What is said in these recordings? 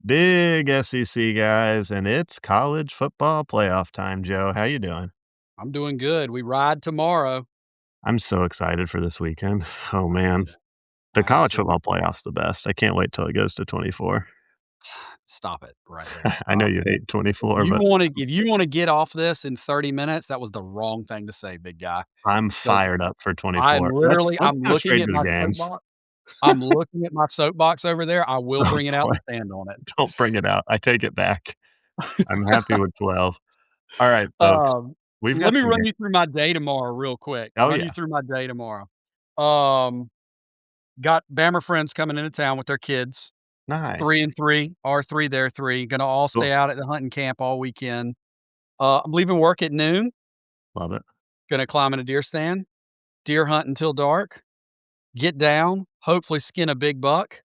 Big SEC guys, and it's college football playoff time, Joe. How you doing? I'm doing good. We ride tomorrow. I'm so excited for this weekend. Oh, man. The I am college too. football playoff's the best. I can't wait till it goes to 24. Stop it right there. I know Stop. you hate If 24, you but wanna if you wanna get off this in 30 minutes, that was the wrong thing to say, big guy. I'm So fired up for I 24. Let's literally let's I'm go looking straight at to the my games. soapbox. I'm looking at my soapbox over there. I will Oh, bring it out boy. and stand on it. Don't bring it out. I take it back. I'm happy with 12. All right, folks. Um, We've Let got me some run ga you through my day tomorrow real quick. Oh, Run you yeah. through my day tomorrow. Um, got Bama friends coming into town with their kids. 3 Nice. and 3, our 3, their 3, gonna all Cool. stay out at the hunting camp all weekend. I'm leaving work at noon, Love it. gonna climb in a deer stand, deer hunt until dark, get down, hopefully skin a big buck,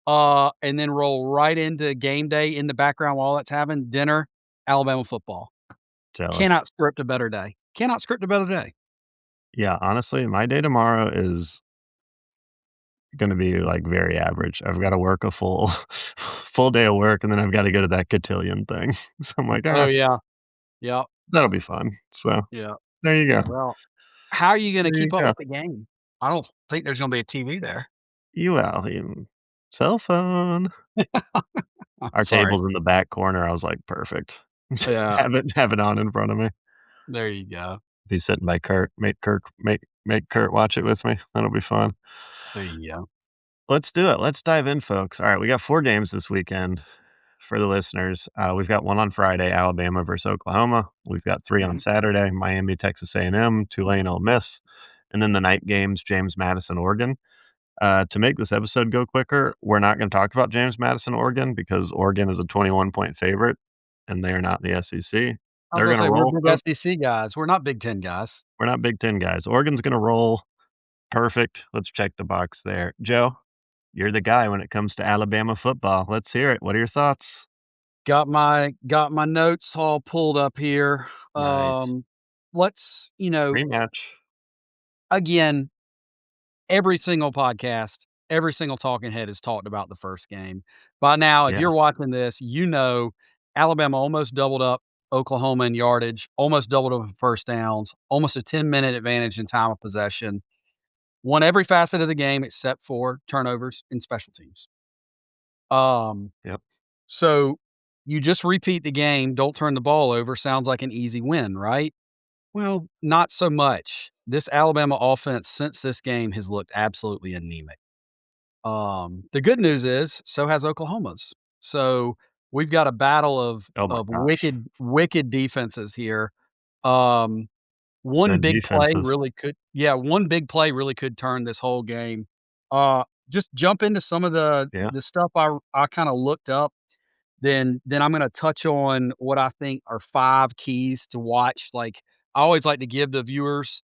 and then roll right into game day in the background while that's having dinner, Alabama football. Jealous. Cannot script a better day. Cannot script a better day. Yeah, honestly, my day tomorrow is gonna be, like, very average. I've gotta work a full full day of work, and then I've gotta go to that cotillion thing. So I'm like, Oh, "Ah, yeah. Yep. that'll be fun." So, Yeah. there you go. Well, how are you gonna There you keep up go. with the game? I don't think there's gonna be a TV there. Cell phone. I'm Our sorry. table's in the back corner. I was like, "Perfect." Yeah. Have it on in front of me. There you go. Be sitting by Kurt. Make Kurt watch it with me. That'll be fun. There you go. Let's do it. Let's dive in, folks. All right, we got 4 games this weekend for the listeners. We've got 1 on Friday, Alabama versus Oklahoma. We've got 3 on Mhm. Saturday, Miami, Texas A&M, Tulane, Ole Miss, and then the night games, James Madison, Oregon. To make this episode go quicker, we're not gonna talk about James Madison, Oregon, because Oregon is a 21-point favorite, and they are not in the SEC. I was They're gonna gonna say we're roll, big folks. SEC guys. We're not Big Ten guys. We're not Big Ten guys. Oregon's gonna roll. Perfect. Let's check the box there. Joe, you're the guy when it comes to Alabama football. Let's hear it. What are your thoughts? Got my notes all pulled up here. Nice. Let's, Rematch. again, every single podcast, every single talking head has talked about the first game. By now, if Yeah. you're watching this, Alabama almost doubled up Oklahoma in yardage, almost doubled up in first downs, almost a 10-minute advantage in time of possession. Won every facet of the game except for turnovers and special teams. Um, Yep. so you just repeat the game, don't turn the ball over, sounds like an easy win, right? Well, not so much. This Alabama offense since this game has looked absolutely anemic. The good news is so has Oklahoma's. So we've got a battle of Oh my of gosh. wicked defenses here. Um, The defenses. one big play really could turn this whole game. Just jump into some of the Yeah. the stuff I kinda looked up, then I'm gonna touch on what I think are 5 keys to watch. Like, I always like to give the viewers,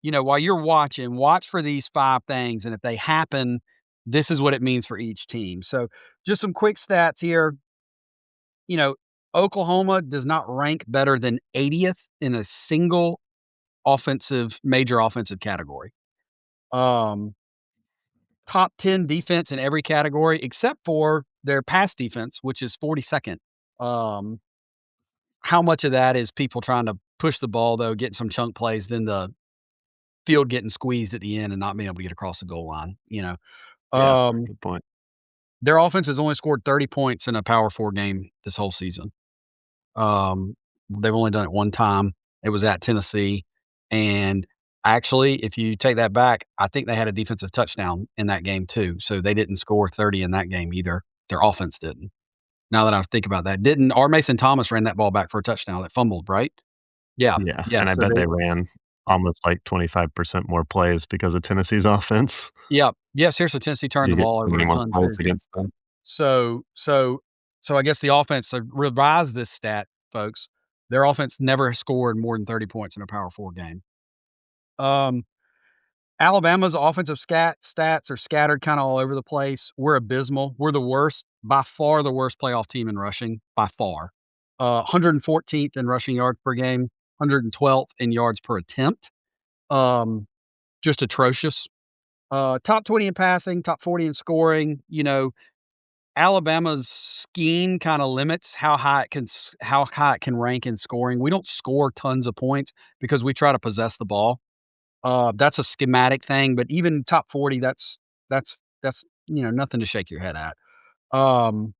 while you're watching, watch for these 5 things, and if they happen, this is what it means for each team. So, just some quick stats here. You know, Oklahoma does not rank better than 80th in a single major offensive category. Um, Top 10 defense in every category except for their pass defense, which is 42nd. Um, how much of that is people trying to push the ball, though, getting some chunk plays, then the field getting squeezed at the end and not being able to get across the goal line? Yeah. Um, Good point. their offense has only scored 30 points in a Power 4 game this whole season. Um, they've only done it one time. It was at Tennessee, and actually, if you take that back, I think they had a defensive touchdown in that game too, so they didn't score 30 in that game either. Their offense didn't. Now that I think about that, didn't R. Mason Thomas ran that ball back for a touchdown that fumbled, right? Yeah, Yeah, yeah, and I so bet they they ran almost like 25% more plays because of Tennessee's offense. yeah, seriously, Tennessee turned You the get ball so over many a more ton points too. against them. So so so I guess the offense to revise this stat, folks, their offense never scored more than 30 points in a Power 4 game. Um, Alabama's offensive stats are scattered kinda all over the place. We're abysmal. We're the worst, by far the worst playoff team in rushing, by far. 114th in rushing yards per game, 112th in yards per attempt. Um, just atrocious. Top 20 in passing, top 40 in scoring. Alabama's scheme kinda limits how high it can rank in scoring. We don't score tons of points because we try to possess the ball. That's a schematic thing, but even top 40, that's, nothing to shake your head at. Um,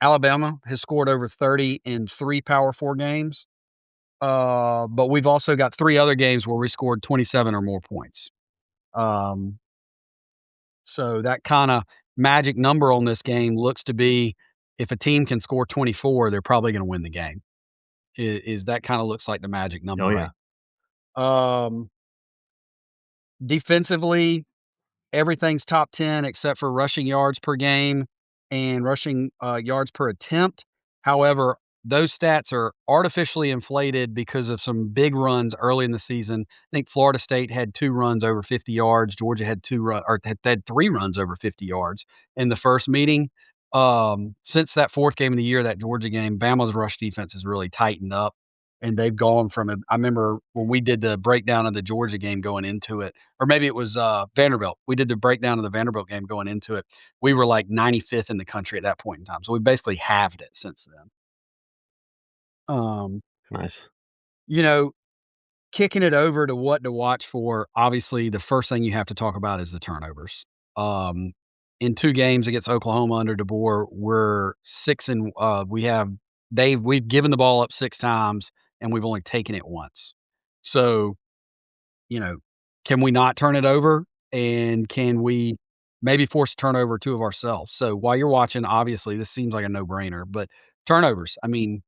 Alabama has scored over 30 in 3 Power 4 games, but we've also got 3 other games where we scored 27 or more points. Um, so that kinda magic number on this game looks to be if a team can score 24, they're probably gonna win the game. Is that kinda looks like the magic number Oh, yeah. right. Defensively, everything's top 10 except for rushing yards per game and rushing, yards per attempt. However, those stats are artificially inflated because of some big runs early in the season. I think Florida State had 2 runs over 50 yards. Georgia had 2 run or had 3 runs over 50 yards in the first meeting. Since that 4th game of the year, that Georgia game, Bama's rush defense has really tightened up, and they've gone from a I remember when we did the breakdown of the Georgia game going into it, or maybe it was, Vanderbilt. We did the breakdown of the Vanderbilt game going into it. We were, like, 95th in the country at that point in time, so we basically halved it since then. Um, Nice. you know, Kicking it over to what to watch for, obviously, the first thing you have to talk about is the turnovers. Um, in 2 games against Oklahoma under DeBoer, we're 6 and, we've given the ball up 6 times, and we've only taken it once. So, you know, can we not turn it over? And can we maybe force a turnover or 2 of ourselves? So while you're watching, obviously, this seems like a no-brainer, but turnovers, I mean,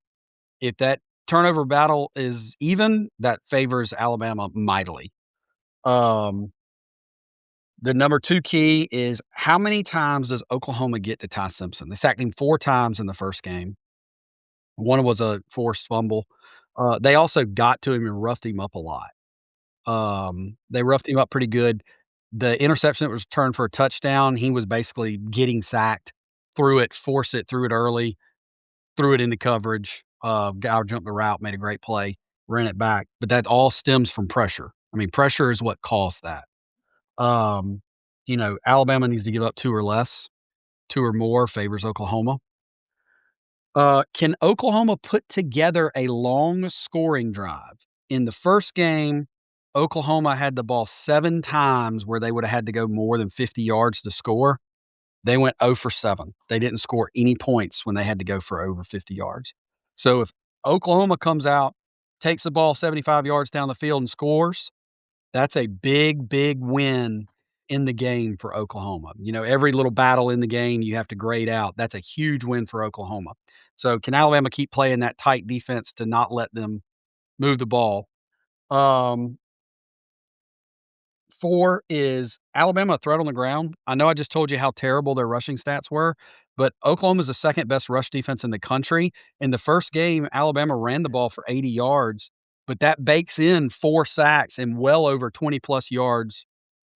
if that turnover battle is even, that favors Alabama mightily. Um, the number 2 key is how many times does Oklahoma get to Ty Simpson? They sacked him 4 times in the first game. One was a forced fumble. They also got to him and roughed him up a lot. They roughed him up pretty good. The interception that was returned for a touchdown, he was basically getting sacked, threw it, forced it, threw it early, threw it into coverage. Guy jumped the route, made a great play, ran it back. But that all stems from pressure. I mean, pressure is what caused that. Um, Alabama needs to give up 2 or less. 2 or more favors Oklahoma. Can Oklahoma put together a long scoring drive? In the first game, Oklahoma had the ball 7 times where they would have had to go more than 50 yards to score. They went 0 for 7. They didn't score any points when they had to go for over 50 yards. So if Oklahoma comes out, takes the ball 75 yards down the field and scores, that's a big, big win in the game for Oklahoma. Every little battle in the game you have to grade out. That's a huge win for Oklahoma. So can Alabama keep playing that tight defense to not let them move the ball? Um, 4 is Alabama a threat on the ground. I know I just told you how terrible their rushing stats were, but Oklahoma's the second best rush defense in the country. In the first game, Alabama ran the ball for 80 yards, but that bakes in 4 sacks and well over 20 plus yards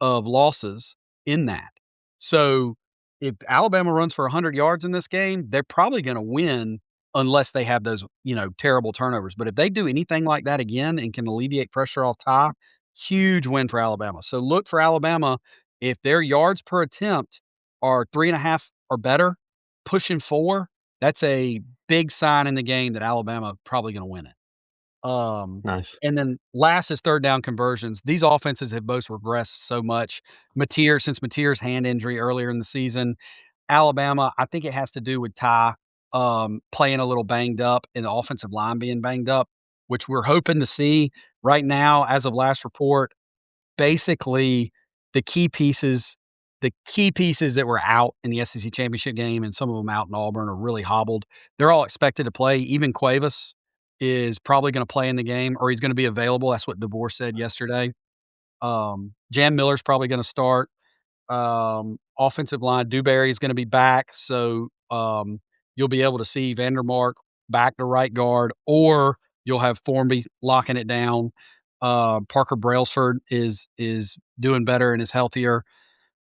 of losses in that. So if Alabama runs for 100 yards in this game, they're probably going to win unless they have those, terrible turnovers. But if they do anything like that again and can alleviate pressure off Ty, huge win for Alabama. So look for Alabama if their yards per attempt are 3.5 or better, pushing 4. That's a big sign in the game that Alabama probably going to win it. Um, Nice. and then last is third down conversions. These offenses have both regressed so much. Since Mateer's hand injury earlier in the season, Alabama, I think it has to do with Ty playing a little banged up and the offensive line being banged up, which we're hoping to see right now. As of last report, basically the key pieces the key pieces that were out in the SEC championship game and some of them out in Auburn are really hobbled. They're all expected to play. Even Cuevas is probably going to play in the game, or he's going to be available. That's what DeBoer said yesterday. Jam Miller's probably going to start. Offensive line, Dewberry is going to be back, so you'll be able to see Vandermark back to right guard, or you'll have Formby locking it down. Parker Brailsford is doing better and is healthier,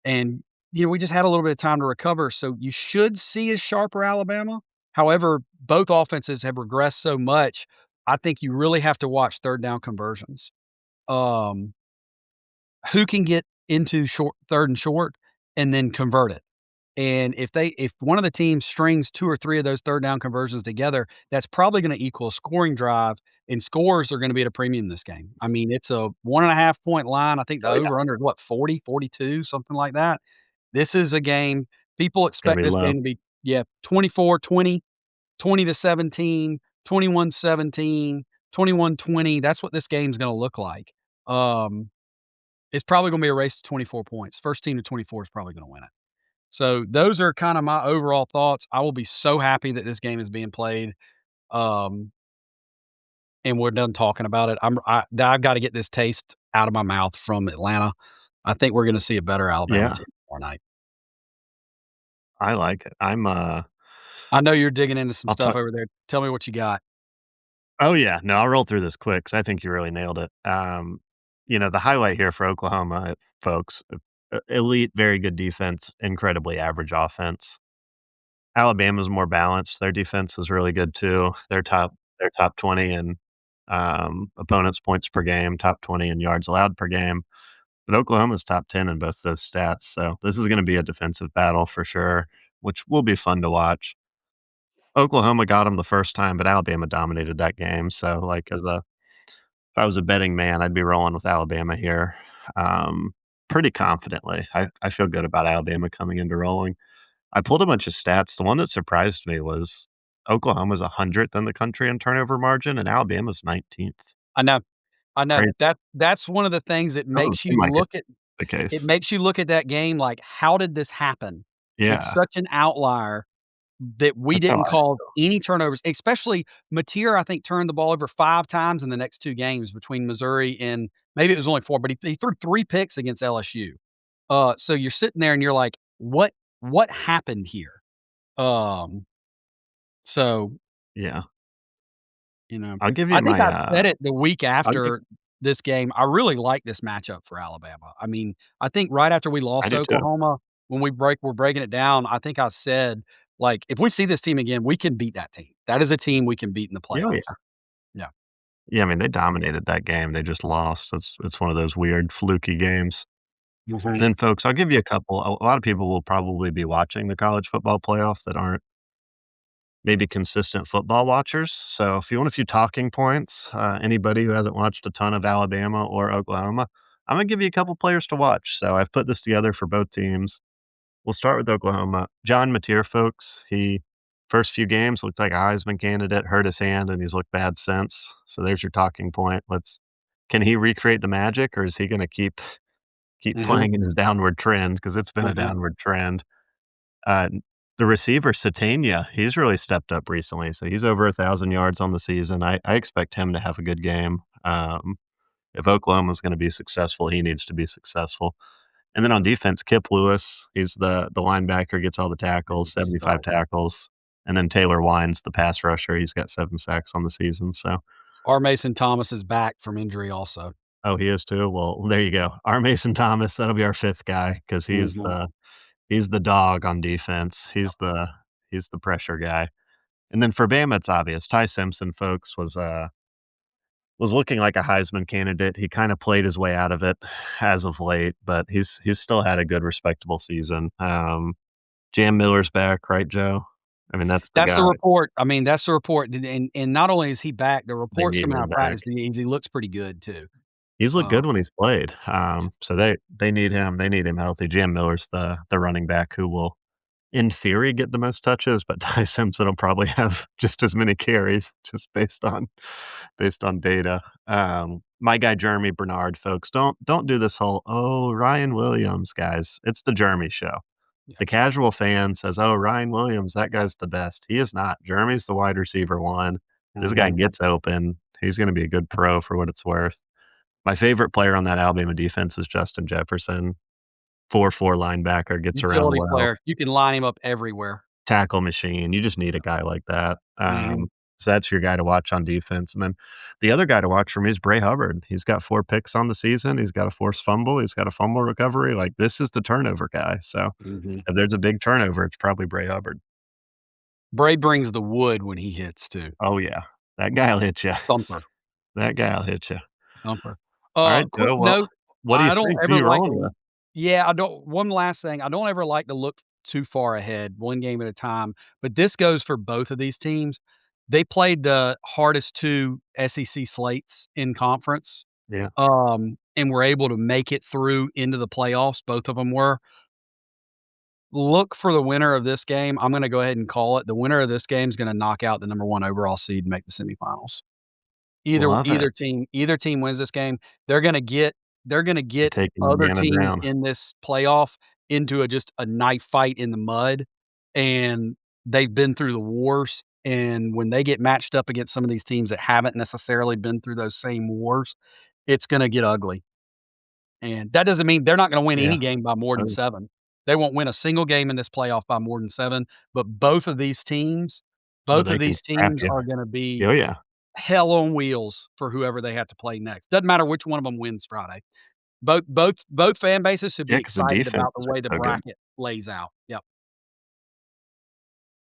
and we just had a little bit of time to recover, so you should see a sharper Alabama. However, both offenses have regressed so much. I think you really have to watch third down conversions. Um, who can get into third and short and then convert it? And if one of the teams strings 2 or 3 of those third down conversions together, that's probably gonna equal a scoring drive, and scores are gonna be at a premium this game. I mean, it's a 1.5 point line. I think the Oh, yeah. over under what, 40, 42, something like that. This is a game people Gonna expect be this low. game to be, yeah, 24-20, 20-17, 21-17, 21-20. That's what this game's gonna look like. Um, it's probably gonna be a race to 24 points. First team to 24 is probably gonna win it. So those are kinda my overall thoughts. I will be so happy that this game is being played, um, and we're done talking about it. I've gotta get this taste out of my mouth from Atlanta. I think we're gonna see a better Alabama Yeah, team tomorrow night. I like it. I know you're digging into some I'll stuff talk over there. Tell me what you got. Oh, yeah. No, I'll roll through this quick 'cause I think you really nailed it. The highlight here for Oklahoma, folks, elite, very good defense, incredibly average offense. Alabama's more balanced. Their defense is really good too. They're top 20 in, opponents' points per game, top 20 in yards allowed per game, but Oklahoma's top 10 in both those stats, so this is gonna be a defensive battle for sure, which will be fun to watch. Oklahoma got them the first time, but Alabama dominated that game, so, like, if I was a betting man, I'd be rolling with Alabama here, um, pretty confidently. I feel good about Alabama coming into rolling. I pulled a bunch of stats. The one that surprised me was Oklahoma's 100th in the country in turnover margin, and Alabama's 19th. I know, I know. Crazy. That's one of the things that Doesn't makes seem you like look it's at the it case. makes you look at that game like, "How did this happen?" It's Yeah, such an outlier that we that's how didn't I call feel. any turnovers, especially Mateer, I think, turned the ball over 5 times in the next 2 games between Missouri and maybe it was only 4, but he threw 3 picks against LSU. So you're sitting there and you're like, what happened here?" Um, so, Yeah. you know, I'll give you I think my, I said it the week I'll give after this game. I really like this matchup for Alabama. I mean, I think right after we I lost to do too. Oklahoma, when we're breaking it down, I think I said, like, "If we see this team again, we can beat that team. That is a team we can beat in the Yeah, oh, playoffs." yeah. Yeah. Yeah, I mean, they dominated that game, they just lost. It's one of those weird fluky games. Mhm. Then, folks, I'll give you a lot of people will probably be watching the college football playoff that aren't maybe consistent football watchers. So if you want a few talking points, anybody who hasn't watched a ton of Alabama or Oklahoma, I'm gonna give you a couple players to watch. So I've put this together for both teams. We'll start with Oklahoma. John Mateer, folks. He first few games looked like a Heisman candidate, hurt his hand, and he's looked bad since. So there's your talking point. Can he recreate the magic, or is he gonna keep Mhm. playing in his downward trend? Because it's been a Mhm. downward trend. Uh, the receiver, Satania, he's really stepped up recently, so he's over 1,000 yards on the season. I expect him to have a good game. If Oklahoma's gonna be successful, he needs to be successful. And then on defense, Kip Lewis, he's the linebacker, gets all the tackles, He's a 75 stud. tackles. And then Taylor Wines, the pass rusher, he's got 7 sacks on the season, so R. Mason Thomas is back from injury also. oh, he is too? Well, there you go. Our Mason Thomas, that'll be our 5th guy because Mhm. he's the dog on defense. He's the pressure guy. And then for Bama, it's obvious. Ty Simpson, folks, was looking like a Heisman candidate. He kinda played his way out of it as of late, but he's still had a good respectable season. Jam Miller's back, right, Joe? I mean, that's the That's the guy. report. I mean, that's the report, and not only is he back, the They reports need coming out him of back. practice, he looks pretty good too. He's looked Uh, good when he's played. So they need him. They need him healthy. Jam Miller's the running back who will, in theory, get the most touches, but Ty Simpson will probably have just as many carries just based on data. My guy Jeremy Bernard, folks, don't do this whole, "Oh, Ryan Williams," guys. It's the Jeremy show. yeah. The casual fan says, "Oh, Ryan Williams, that guy's the best." He is not. Jeremy's the wide receiver 1. This guy Mhm. gets open. He's gonna be a good pro for what it's worth. My favorite player on that Alabama defense is Justin Jefferson. 4'4" linebacker, gets around Utility well, player. You can line him up everywhere. tackle machine. You just need a guy like that. Mhm. So that's your guy to watch on defense. And then the other guy to watch for me is Bray Hubbard. He's got 4 picks on the season. He's got a forced fumble. He's got a fumble recovery. Like, this is the turnover guy. So Mhm. if there's a big turnover, it's probably Bray Hubbard. Bray brings the wood when he hits too. Oh, yeah. That guy'll hit you. Thumper, That guy'll hit you. thumper. All right, Quick Joe. Well, note, what do you I don't think? Who ever you like rolling to with? yeah, I don't one last thing, I don't ever like to look too far ahead, one game at a time. But this goes for both of these teams. They played the hardest 2 SEC slates in conference, Yeah. and were able to make it through into the playoffs, both of them were. Look for the winner of this game. I'm gonna go ahead and call it. The winner of this game is gonna knock out the number 1 overall seed and make the semifinals. Either Love it. either team wins this game, they're gonna You're get taking other Indiana teams down. in this playoff into just a knife fight in the mud, and they've been through the wars, and when they get matched up against some of these teams that haven't necessarily been through those same wars, it's gonna get ugly, and that doesn't mean they're not gonna win any Yeah. game by more than Oh, 7. They won't win a single game in this playoff by more than 7, but both they of can these scrap teams you. are gonna be Oh, yeah. hell on wheels for whoever they have to play next. Doesn't matter which one of them wins Friday. Both fan bases should Yeah, be because the excited about the defenses are way the so good. bracket lays out. Yep.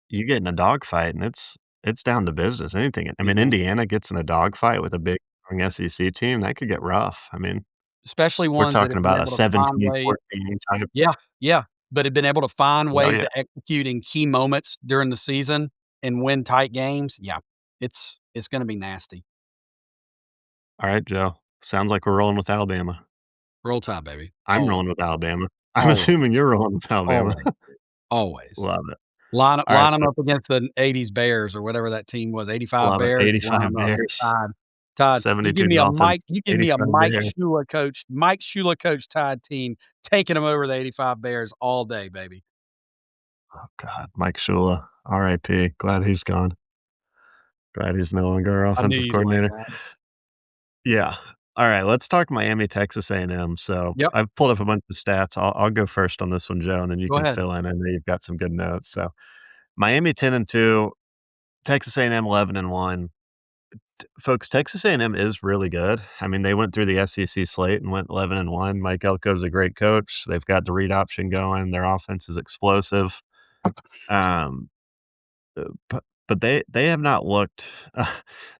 You get in a dogfight, and it's down to business. Anything I mean, Mhm. Indiana gets in a dogfight with a big, strong SEC team, that could get rough. I mean, Especially we're ones that talking have been about a able to find 17, ways. 14 type. Yeah, yeah, but have been able to find Oh, ways yeah. to execute in key moments during the season and win tight games. Yeah, it's gonna be nasty. Alright, Joe. Sounds like we're rolling with Alabama. Roll Tide, baby. I'm Always, rolling with Alabama. I'm always, assuming you're rolling with Alabama. always, always. Love it. Line Alright, line 'em up folks. against the '80s Bears or whatever that team was, '85 Love it. Bears, line 85 'em up. Bears, Tide. Tide. 72 Dolphins, You give me a 85 Bears. Mike Shula coached Tide team, taking them over the '85 Bears all day, baby. Oh, god, Mike Shula, RIP. Glad he's gone. Glad he's no longer our I knew offensive you'd like coordinator. that. Yeah. Alright, let's talk Miami, Texas A&M. So, Yep, I've pulled up a bunch of stats. I'll go first on this one, Joe, and then you go can ahead. fill in. I know you've got some good notes. So, Miami 10-2, Texas A&M 11-1. Folks, Texas A&M is really good. I mean, they went through the SEC slate and went 11-1. Mike Elko's a great coach. They've got the read option going. Their offense is explosive. Um, but they have not looked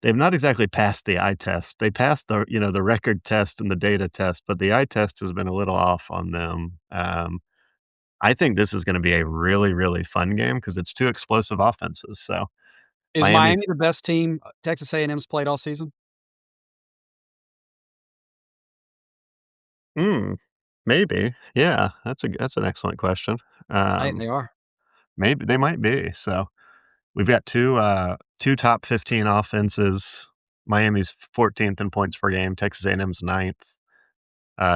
they've not exactly passed the eye test. They passed the record test and the data test, but the eye test has been a little off on them. I think this is gonna be a really, really fun game because it's 2 explosive offenses. So, Is Miami's Miami the best team Texas A&M's played all season? mm, maybe. Yeah, that's an excellent question. They Um, are. maybe they might be. So, we've got 2 top 15 offenses. Miami's 14th in points per game, Texas A&M's ninth.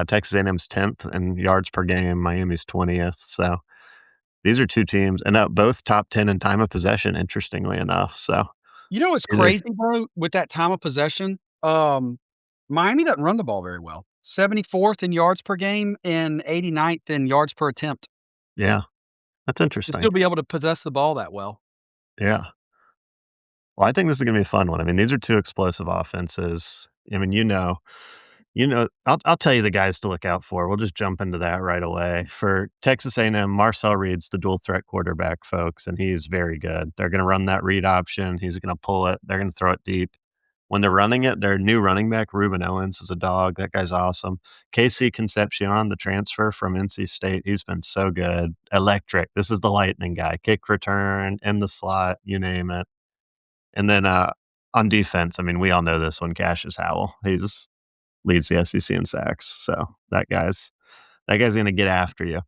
Texas A&M's 10th in yards per game, Miami's 20th. So, these are 2 teams and, both top 10 in time of possession, interestingly enough. So, You know what's these are crazy, bro, with that time of possession? Miami doesn't run the ball very well. 74th in yards per game and 89th in yards per attempt yeah, that's to interesting. still be able to possess the ball that well. Yeah. Well, I think this is gonna be a fun one. I mean, these are 2 explosive offenses. I mean, I'll tell you the guys to look out for. We'll just jump into that right away. For Texas A&M, Marcel Reed's the dual threat quarterback, folks, and he's very good. They're gonna run that read option. He's gonna pull it. They're gonna throw it deep. When they're running it, their new running back, Ruben Owens, is a dog. That guy's awesome. Casey Concepcion, the transfer from NC State, he's been so good. Electric. This is the lightning guy. Kick return, in the slot, you name it. And then, on defense, I mean, we all know this one, Cassius Howell. He's leads the SEC in sacks, so that guy's gonna get after you.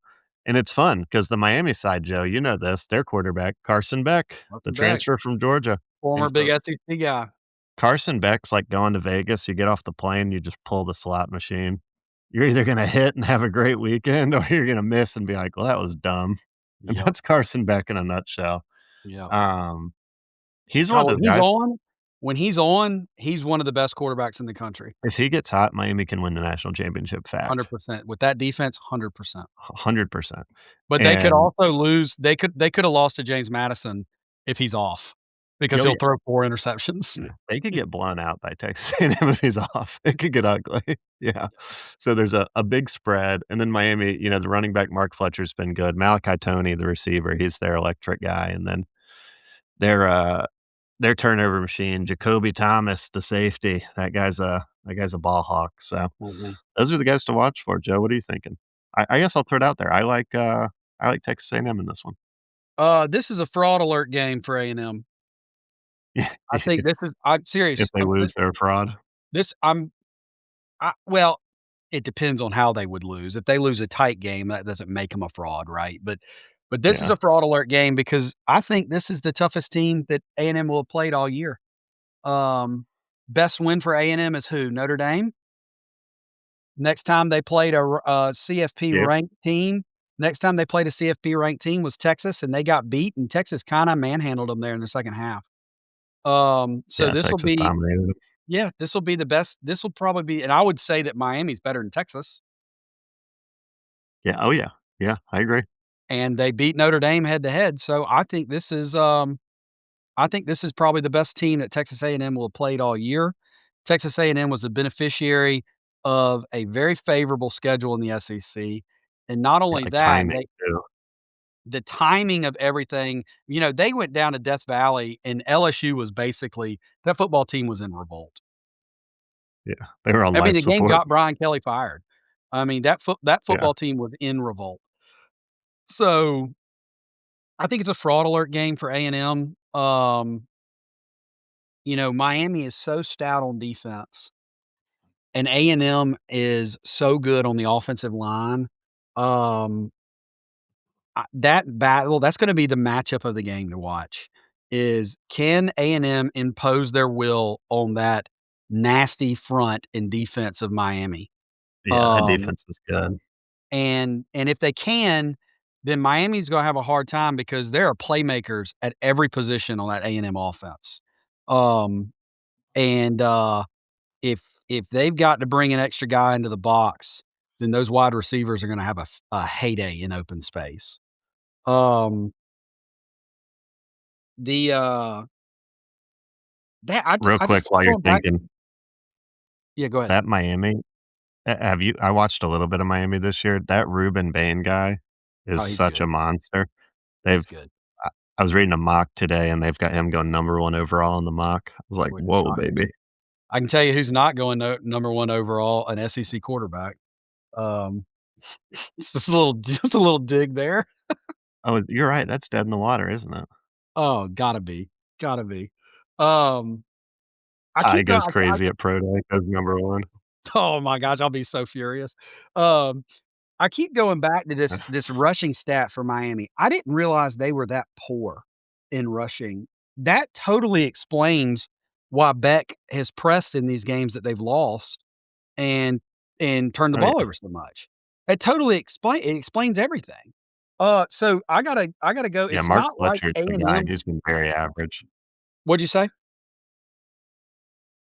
And it's fun because the Miami side, Joe, you know this, their quarterback, Carson Beck, the Welcome back. transfer from Georgia. Former And big folks, SEC guy. Carson Beck's like going to Vegas, you get off the plane, you just pull the slot machine. You're either gonna hit and have a great weekend, or you're gonna miss and be like, "Well, that was dumb." And Yep, that's Carson Beck in a nutshell. yep. Um, he's one Oh, of those guys. he's one of the best quarterbacks in the country. If he gets hot, Miami can win the national championship, fact. 100%. With that defense, 100%. 100%. But they could And also lose they coulda lost to James Madison if he's off because oh, he'll yeah, throw 4 interceptions. they could get blown out by Texas A&M if he's off. It could get ugly. Yeah. So there's a big spread, and then Miami, the running back Mark Fletcher's been good. Malachi Toney, the receiver, he's their electric guy, and then their, uh, their turnover machine, Jacoby Thomas, the safety, that guy's a ball hawk. So Mhm. those are the guys to watch for, Joe. What are you thinking? I guess I'll throw it out there. I I like Texas A&M in this one. This is a fraud alert game for A&M. Yeah, I think this is I'm if serious. they lose, they're a fraud. This well, it depends on how they would lose. If they lose a tight game, that doesn't make them a fraud, right? But this is Yeah, a fraud alert game because I think this is the toughest team that A&M will have played all year. Um, Best win for A&M is who? Notre Dame? Next time they played a CFP yep, ranked team next time they played a CFP ranked team was Texas, and they got beat, and Texas kinda manhandled them there in the second half. So yeah, this'll Texas be dominated them. yeah, this'll be the best this'll probably be and I would say that Miami's better than Texas, Yeah, oh, yeah. Yeah, I agree. and they beat Notre Dame head to head, so I think this is probably the best team that Texas A&M will have played all year. Texas A&M was a beneficiary of a very favorable schedule in the SEC, and not Yeah, only like that, timing too. the timing of everything, they went down to Death Valley, and LSU was basically that football team was in revolt. Yeah, they were on I mean, life the game support. got Brian Kelly fired. I mean, that Yeah, football team was in revolt. So, I think it's a fraud alert game for A&M. Miami is so stout on defense, and A&M is so good on the offensive line. Um, that battle that's gonna be the matchup of the game to watch, is can A&M impose their will on that nasty front and defense of Miami? yeah, that Um, defense is good. and if they can, then Miami's gonna have a hard time because there are playmakers at every position on that A&M offense. Um, and, if if they've got to bring an extra guy into the box, then those wide receivers are gonna have a heyday in open space. Um, the, that Real I just quick while you're going back thinking, yeah, go ahead. that Miami have you I watched a little bit of Miami this year. That Ruben Bain guy is Oh, he's such a good. monster. He's They've good. I I was reading a mock today, and they've got him going number 1 overall in the mock. I was like, Wouldn't "Whoa, shock me. baby." I can tell you who's not going number 1 overall, an SEC quarterback. Um, just a little dig there. Oh, you're right, that's dead in the water, isn't it? Oh, gotta be, gotta be. Um, I Ty keep going goes crazy at pro day, goes number 1. oh my gosh, I'll be so furious. Um, I keep going back to this rushing stat for Miami. I didn't realize they were that poor in rushing. That totally explains why Beck has pressed in these games that they've lost and turned the Oh, ball yeah. over so much. It explains everything. So I gotta go. Yeah, It's Mark not like Fletcher's the guy, A&M. he's been very average. What'd you say?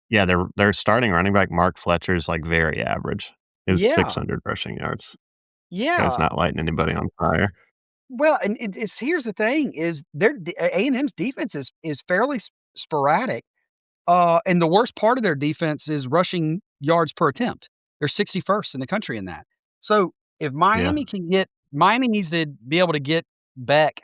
Yeah, their starting running back, Mark Fletcher's, like, very average. Is Yeah, 600 rushing yards. Guy's yeah. not lighting anybody on fire. Well, and it's here's the thing is their A&M's defense is fairly sporadic. And the worst part of their defense is rushing yards per attempt. They're 61st in the country in that. So if Yeah. Miami needs to be able to get Beck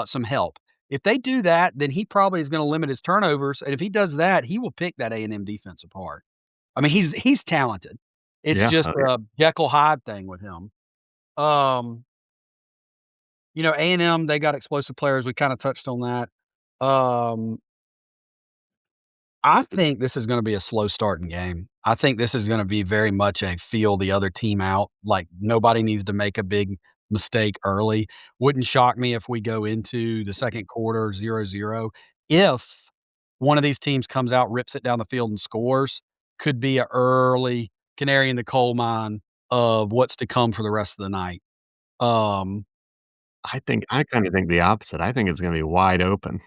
some help. If they do that, then he probably is going to limit his turnovers. And if he does that, he will pick that A&M defense apart. I mean, he's talented. It's Yeah, just oh, yeah. a Jekyll Hyde thing with him. Um, A&M, they got explosive players. We kind of touched on that. Um, I think this is gonna be a slow starting game. I think this is gonna be very much a feel the other team out, like, nobody needs to make a big mistake early. Wouldn't shock me if we go into the second quarter 0-0. If one of these teams comes out, rips it down the field, and scores, could be a early canary in the coal mine of what's to come for the rest of the night. Um, I kinda think the opposite. I think it's gonna be wide open.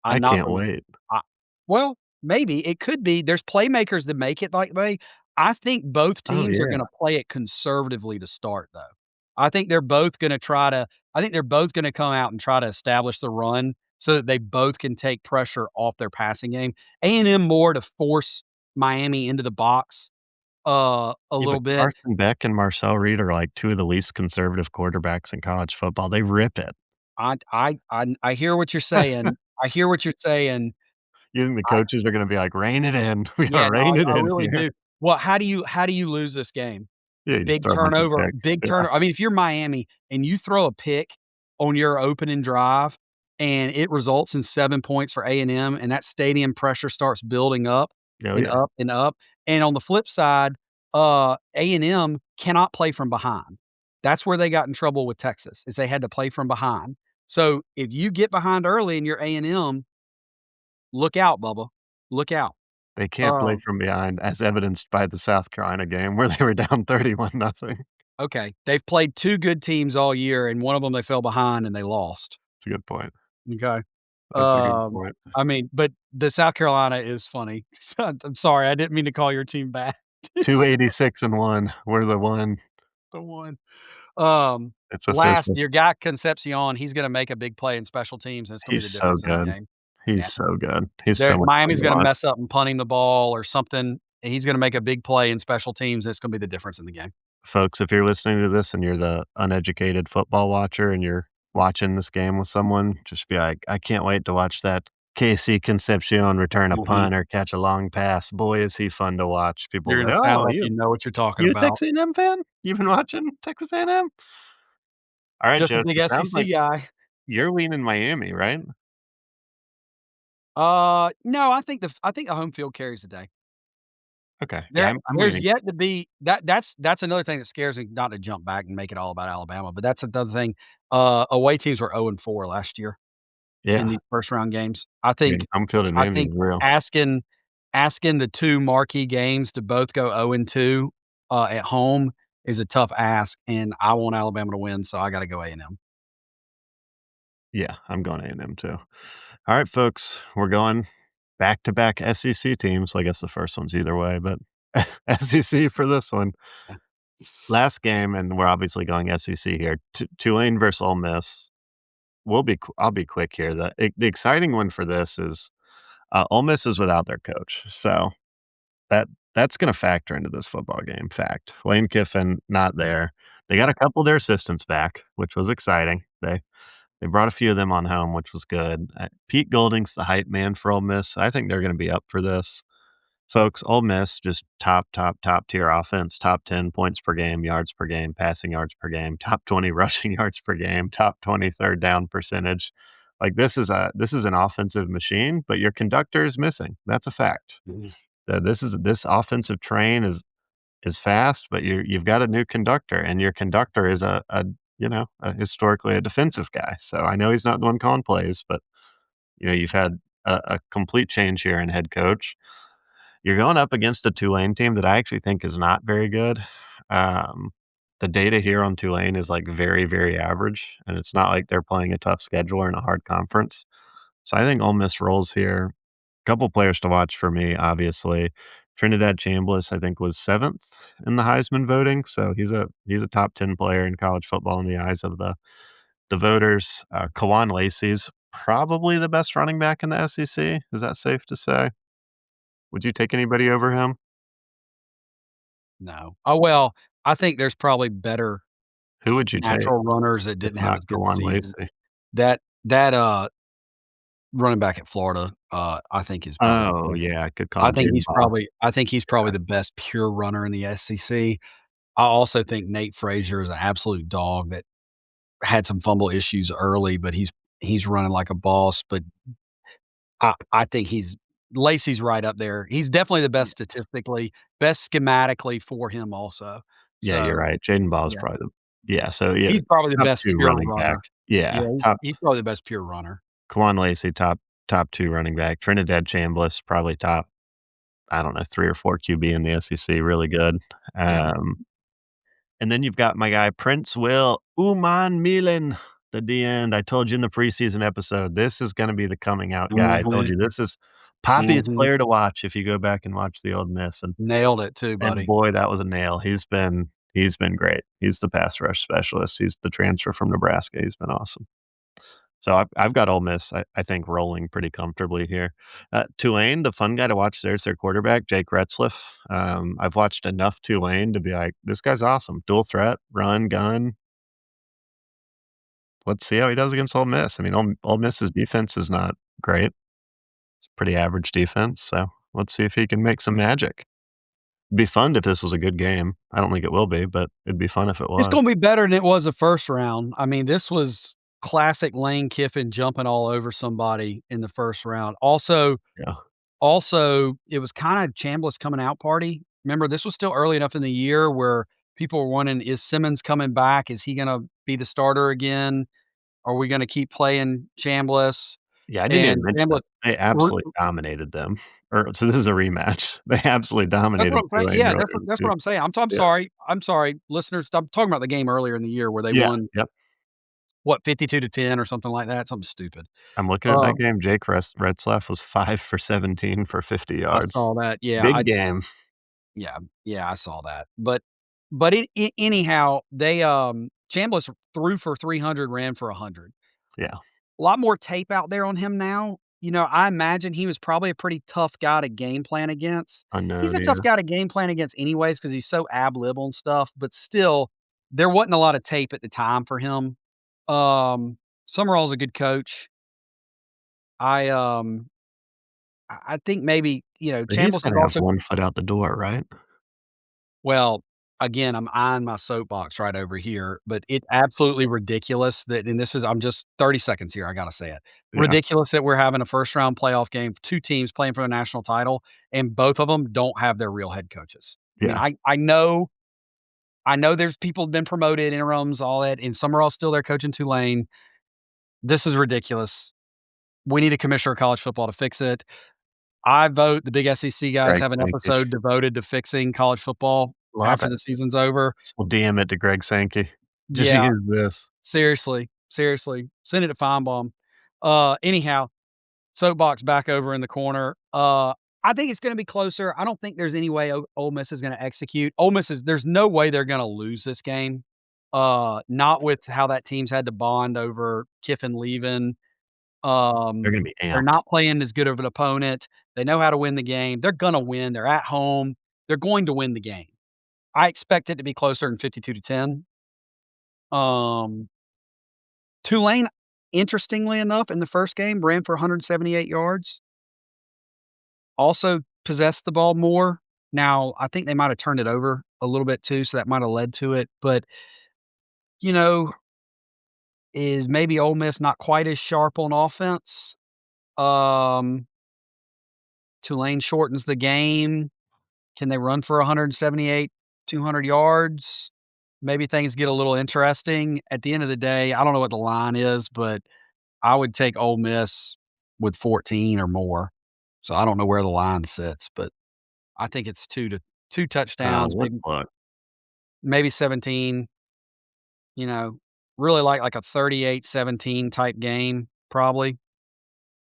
I I'm not can't believe wait. I well, maybe, it could be. There's playmakers that make it that way. I think both Oh, teams are yeah. gonna play it conservatively to start, though. I think they're both gonna come out and try to establish the run so that they both can take pressure off their passing game. A&M more to force Miami into the box, a Yeah, little but bit. Carson Beck and Marcel Reed are, like, 2 of the least conservative quarterbacks in college football. They rip it. I hear what you're saying. I hear what you're saying. You think the coaches are gonna be like, "Rein it in. We gotta Yeah, no, rein it I in really here." do. Well, how do you lose this game? Yeah, you just throw a bunch of picks. big Yeah. turnover. I mean, if you're Miami and you throw a pick on your opening drive and it results in 7 points for A&M and that stadium pressure starts building up Oh, and yeah. up and up, and on the flip side, A&M cannot play from behind. That's where they got in trouble with Texas, is they had to play from behind. So, if you get behind early and you're A&M, look out, Bubba. Look out. They can't play Um, from behind, as evidenced by the South Carolina game where they were down 31 nothing. okay, they've played 2 good teams all year, and one of them they fell behind and they lost. That's a good point. Okay. That's a good point. I mean, but the South Carolina is funny. I'm sorry, I didn't mean to call your team bad. It's 286 and 1. We're the one. the one. It's Last, official. your guy Concepcion, he's gonna make a big play in special teams, and it's gonna be He's the so difference in the good. game. He's Yeah. so good. He's There so much fun Miami's to gonna watch. mess up and punting the ball or something, and he's gonna make a big play in special teams, and it's gonna be the difference in the game. Folks, if you're listening to this and you're the uneducated football watcher and you're watching this game with someone, just be like, "I can't wait to watch that KC Concepcion return a Mhm. punt or catch a long pass. Boy, is he fun to watch." People You're say, gonna sound "Oh, like you know what you're talking you a about. Texas A&M fan? You've been watching Texas A&M?" All right, Just a Joe, big it sounds SEC like guy. you're leaning Miami, right? No, I think the home field carries the day. Okay. Yeah, I'm There's leaning. yet to be that's another thing that scares me, not to jump back and make it all about Alabama, but that's another thing. Away teams were 0 and 4 last year in Yeah. these first round games. Yeah, home field I advantage think is real. asking the 2 marquee games to both go 0 and 2, at home is a tough ask, and I want Alabama to win, so I gotta go A&M. Yeah, I'm going A&M too. All right, folks, we're going back-to-back SEC teams. Well, I guess the first one's either way, but SEC for this one. Yeah. Last game, and we're obviously going SEC here. Tulane versus Ole Miss. I'll be quick here. The exciting one for this is Ole Miss is without their coach, so that that's going to factor into this football game. Fact, Lane Kiffin not there. They got a couple of their assistants back, which was exciting. They brought a few of them on home, which was good. Pete Golding's the hype man for Ole Miss. I think they're going to be up for this. Folks, Ole Miss just top tier offense, top 10 points per game, yards per game, passing yards per game, top 20 rushing yards per game, top 20 third down percentage. Like this is an offensive machine, but your conductor is missing. That's a fact. Mhm. This offensive train is fast, but you've got a new conductor, and your conductor is historically a defensive guy. So I know he's not the one calling plays, but you've had a complete change here in head coach. You're going up against a Tulane team that I actually think is not very good. Um, the data here on Tulane is like very, very average, and it's not like they're playing a tough schedule or in a hard conference. So I think Ole Miss rolls here. Couple players to watch for me, obviously. Trinidad Chambliss, I think, was 7th in the Heisman voting, so he's a top 10 player in college football in the eyes of the voters. Kawan Lacey's probably the best running back in the SEC. Is that safe to say? Would you take anybody over him? No. Oh, well, I think there's probably better Who would you take natural runners that if didn't have not as good a Kawan season. Lacey? That running back at Florida, I think is probably the Oh, best. yeah, I could call him Jaden Ball. I think he's probably the best pure runner in the SEC. I also think Nate Frazier is an absolute dog that had some fumble issues early, but he's running like a boss, but I think he's Lacey's right up there. He's definitely the best statistically, best schematically for him also. Yeah, you're So, right. Jaden Ball is yeah, probably so, yeah, he's probably the top best 2 pure running back. runner. Yeah, Yeah, top he's probably the best pure runner. Kawan Lacey, top 2 running back. Trinidad Chambliss, probably top, I don't know, 3 or 4 QB in the SEC, really good. Yeah. Um, and then you've got my guy, Prince Will Uman Milan, the D end. I told you in the preseason episode, this is gonna be the coming out guy. I told Mhm, you this is Poppy's mhm. player to watch if you go back and watch the old Miss, Nailed it too, and buddy. boy, that was a nail. He's been great. He's the pass rush specialist. He's the transfer from Nebraska. He's been awesome. So I've got Ole Miss, I think, rolling pretty comfortably here. Tulane, the fun guy to watch there's their quarterback, Jake Retzliff. I've watched enough Tulane to be like, this guy's awesome. Dual threat, run, gun. Let's see how he does against Ole Miss. I mean, Ole Miss's defense is not great. It's a pretty average defense. So let's see if he can make some magic. Be fun if this was a good game. I don't think it will be, but it'd be fun if it It's was. gonna be better than it was the first round. I mean, this was classic Lane Kiffin jumping all over somebody in the first round. Yeah. Also, it was kinda Chambliss coming out party. Remember, this was still early enough in the year where people were wondering, "Is Simmons coming back? Is he gonna be the starter again? Are we gonna keep playing Chambliss?" Yeah, I didn't even And mention Chambliss that. They r absolutely dominated them. Or so this is a rematch. They absolutely That's what dominated I'm saying. Tulane Yeah, earlier this that's year. what I'm saying. I'm Yeah. sorry. I'm sorry, listeners. I'm talking about the game earlier in the year where they Yeah, won, yep. what, 52-10 or something like that, something stupid. I'm looking at that Um, game. Jake Retzlaff was 5 for 17 for 50 I yards. saw that. Yeah, Big game. yeah, yeah, I saw that. But anyhow, Chambliss threw for 300, ran for 100. Yeah, A lot more tape out there on him now. You know, I imagine he was probably a pretty tough guy to game plan against. He's unknown, a tough yeah. guy to game plan against anyways because he's so ab-lib and stuff, but still, there wasn't a lot of tape at the time for him. Summerall's a good coach. I, um, I think maybe, But he's Chambliss is gotta have also. 1 foot out the door, right? Well, again, I'm eyeing my soapbox right over here, but it's absolutely ridiculous that, and this is, I'm just 30 seconds here, I gotta say it. Yeah, Ridiculous that we're having a first round playoff game, 2 teams playing for the national title, and both of them don't have their real head coaches. I mean, yeah. I know there's people been promoted, interims, all that, and Summerall's still there coaching Tulane. This is ridiculous. We need a commissioner of college football to fix it. I vote the big SEC guys Greg have an Sankey. episode devoted to fixing college football Love after it. the season's over. We'll DM it to Greg Sankey. Just Yeah. use this. Seriously, seriously. Send it to Feinbaum. Anyhow, soapbox back over in the corner. I think it's gonna be closer. I don't think there's any way Ole Miss is gonna execute. There's no way they're gonna lose this game. Not with how that team's had to bond over Kiffin leaving. They're Um, gonna be they're amped. not playing as good of an opponent. They know how to win the game. They're gonna win. They're at home. They're going to win the game. I expect it to be closer than 52-10. Um Tulane, interestingly enough, in the first game, ran for 178 yards, also possessed the ball more. Now, I think they might have turned it over a little bit too, so that might have led to it. But, you know, is maybe Ole Miss not quite as sharp on offense? Um, Tulane shortens the game. Can they run for 178, 200 yards? Maybe things get a little interesting. At the end of the day, I don't know what the line is, but I would take Ole Miss with 14 or more. So I don't know where the line sits, but I think it's 2 touchdowns, Let's look. maybe 17, you know, really like a 38-17 type game, probably.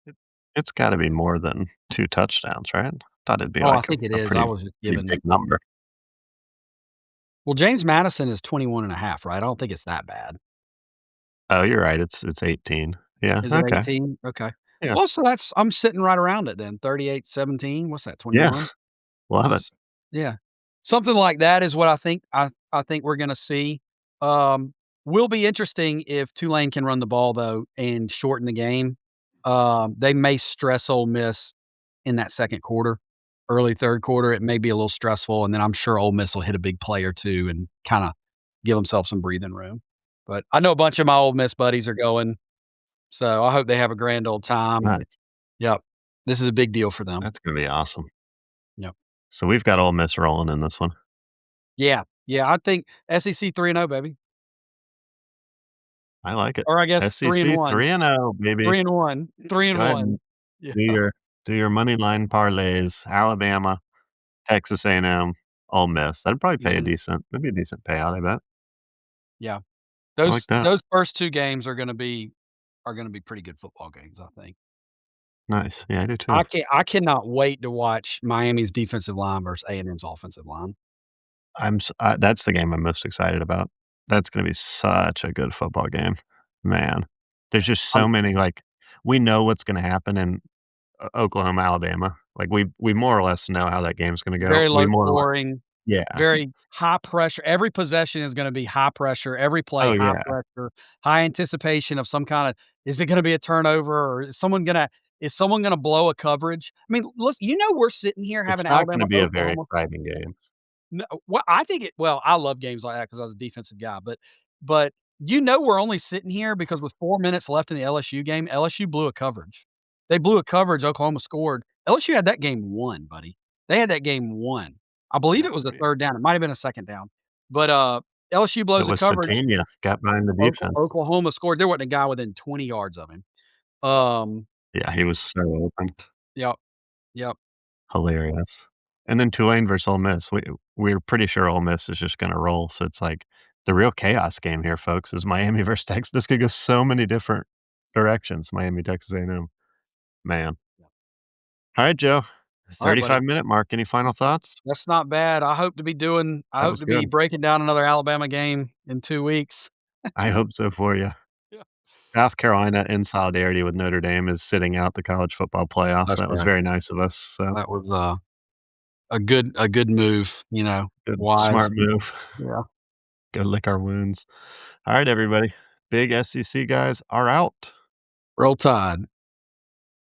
It it's gotta be more than 2 touchdowns, right? Thought it'd be Oh, I like think it a is. I pretty was just pretty giving. big number. Well, James Madison is 21.5, right? I don't think it's that bad. Oh, you're right, it's 18. Yeah, Is it okay. 18? Okay. Yeah. Well, so I'm sitting right around it then, 38-17. What's that, Yeah, 21? love it. S Yeah. Something like that is what I think we're gonna see. Um, will be interesting if Tulane can run the ball, though, and shorten the game. They may stress Ole Miss in that second quarter, early third quarter. It may be a little stressful, and then I'm sure Ole Miss will hit a big play or 2 and kinda give themselves some breathing room. But I know a bunch of my Ole Miss buddies are going, so I hope they have a grand old time, and Nice. yep, this is a big deal for them. That's gonna be awesome. Yep. So we've got Ole Miss rolling in this one. Yeah, yeah, I think SEC 3-0, baby. I like it. Or I guess 3 and SEC 1. 3-0, baby. 3 and 1. 3 Go and ahead and 1. Yeah, do your money line parlays, Alabama, Texas A&M, Ole Miss. That'd probably pay a mhm, decent that'd be a decent payout, I bet. yeah. I like that. Those first 2 games are gonna be pretty good football games, I think. Nice. Yeah, I do too. I cannot wait to watch Miami's defensive line versus A&M's offensive line. That's the game I'm most excited about. That's gonna be such a good football game. Man, there's just so I'm many, like we know what's gonna happen in Oklahoma, Alabama. Like, we more or less know how that game's gonna go. very We low more or less scoring, yeah. very high pressure. Every possession is gonna be high pressure, every play Oh, high yeah. pressure, high anticipation of some kinda, is it gonna be a turnover or is someone gonna Is someone gonna blow a coverage? I mean, listen, we're sitting here It's having not gonna Alabama, be a very Oklahoma. exciting game. No, well, I think I love games like that because I was a defensive guy, but we're only sitting here because with 4 minutes left in the LSU game, LSU blew a coverage. They blew a coverage, Oklahoma scored. LSU had that game won, buddy. They had that game won. I believe Yeah, it was I a mean, 3rd down. It might have been a 2nd down. But, LSU it blows a was coverage. Satania got behind the defense. Oklahoma scored. There wasn't a guy within 20 yards of him. Um, Yeah, he was so open. yep, yep. Hilarious. And then Tulane versus Ole Miss. We're pretty sure Ole Miss is just gonna roll, so it's like the real chaos game here, folks, is Miami versus Texas. This could go so many different directions, Miami, Texas A&M. Man. Alright, Joe. Alright, buddy. 35-minute mark. Any final thoughts? That's not bad. I That hope was to be good. breaking down another Alabama game in 2 weeks. I hope so for you. Yeah. South Carolina, in solidarity with Notre Dame, is sitting out the college football playoff. That's That was right. very nice of us, so That was, a good move, good wise. smart move. Yeah. Go lick our wounds. Alright, everybody. Big SEC guys are out. Roll Tide.